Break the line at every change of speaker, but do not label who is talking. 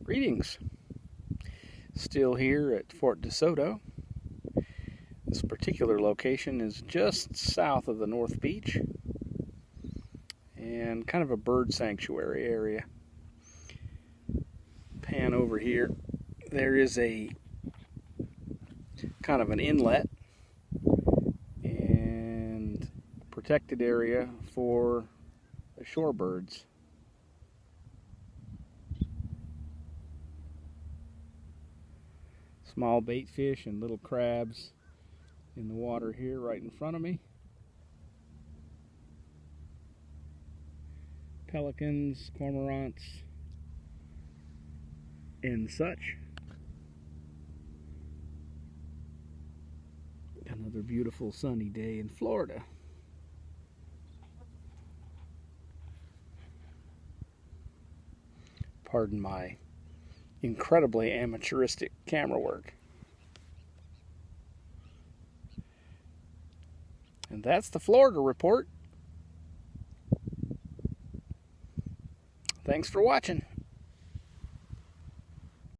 Greetings. Still here at Fort Desoto. This particular location is just south of the North Beach and kind of a bird sanctuary area. Pan over here. There is a kind of an inlet and protected area for the shorebirds. Small bait fish and little crabs in the water here right in front of me. Pelicans, cormorants, and such. Another beautiful sunny day in Florida. Pardon my incredibly amateuristic camera work. And that's the Florida report. Thanks for watching.